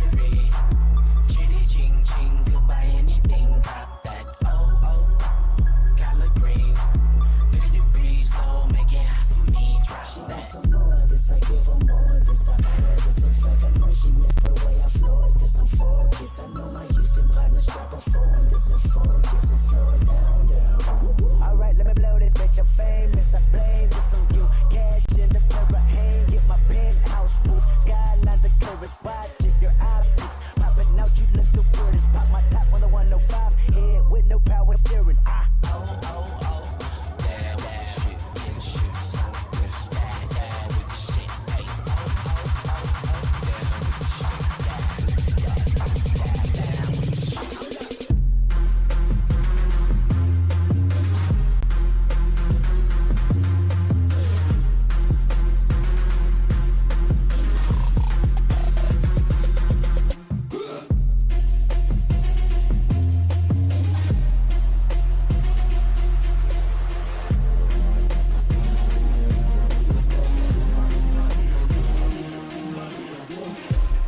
luxury. Kitty ching ching, could buy anything. Top that, oh oh. Collard greens, 30 degrees low, make it hot for me. Drop She that. wants some more, this I give her more, this I pour, this in fact I know she missed the way I floored, this I'm focused, I know my Houston partners drop a phone, this in focus and slow it down, down. Alright, let me blow this bitch, I'm famous, I blame this on you, cash in the mirror, hang, get my penthouse roof, skyline the clearest, watching your optics, popping out, you look the weirdest, pop my top on the 105, head with no power steering, Oh oh oh, yeah, yeah, shit, getting shit, so with that, yeah, with the shit, hey, oh oh oh, down with the shit, yeah, down with the shit.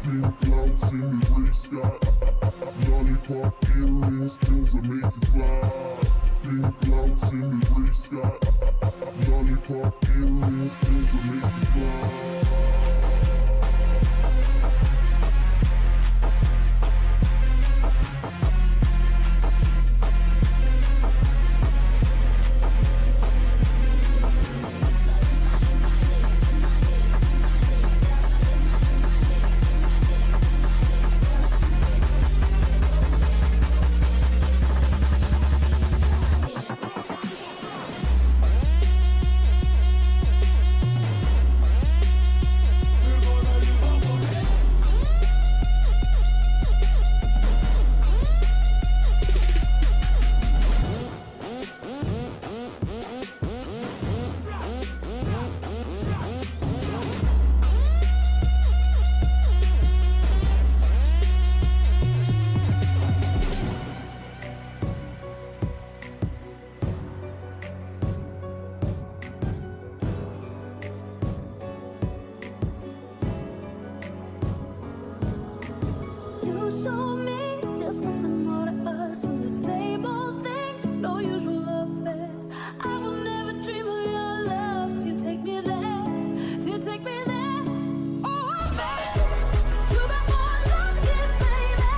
Pink clouds in the gray sky. Lollipop earrings, pills that make you fly. Pink clouds in the gray sky. Lollipop earrings, pills that make you fly. You show me there's something more to us than the same old thing. No usual affair. I will never dream of your love till you take me there. Till you take me there. Oh, baby, you got more love to give, baby.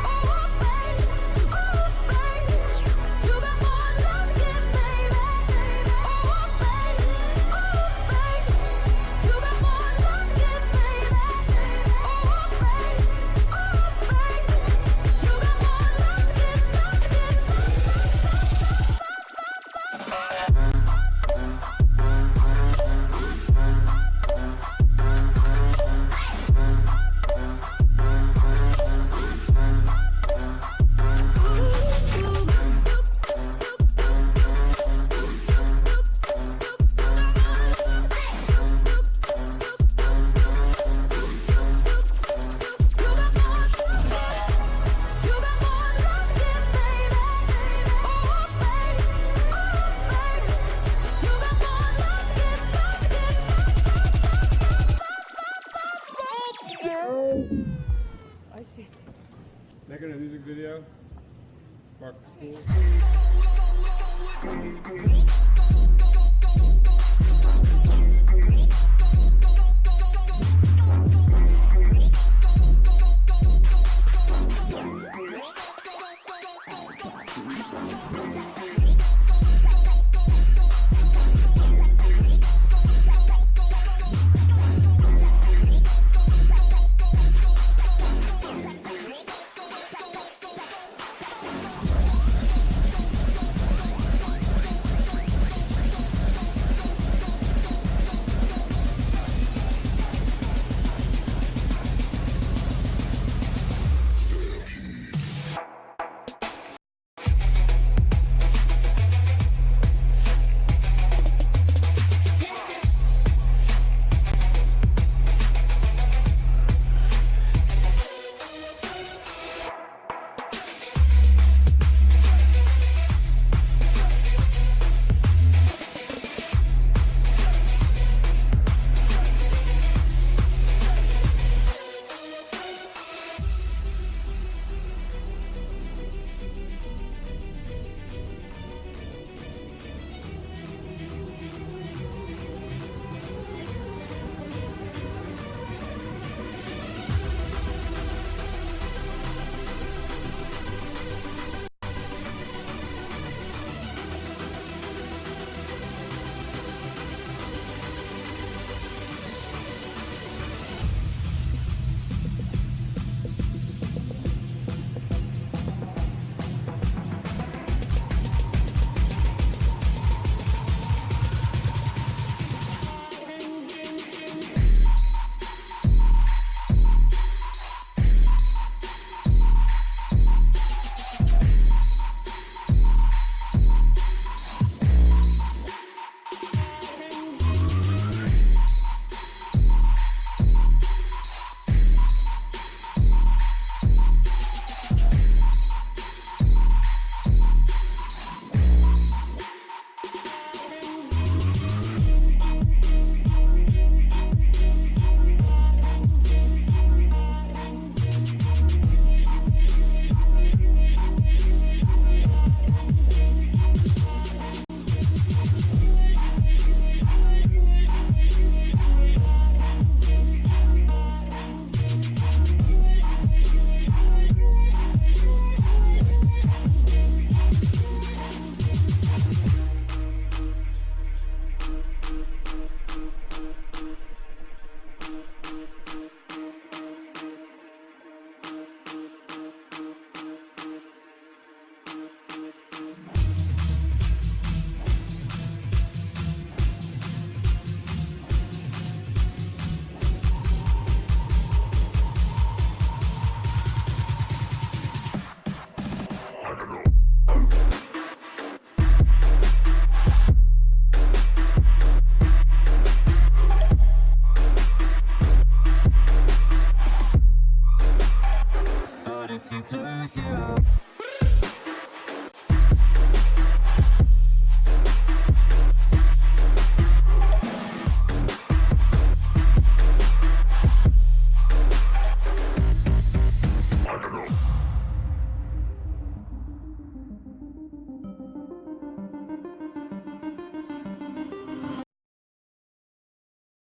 Oh, baby, oh, baby, you got more love to give, baby. Oh, baby, oh, baby, you got more love to give, baby. Oh, baby. Making a music video. Mark School. Bye.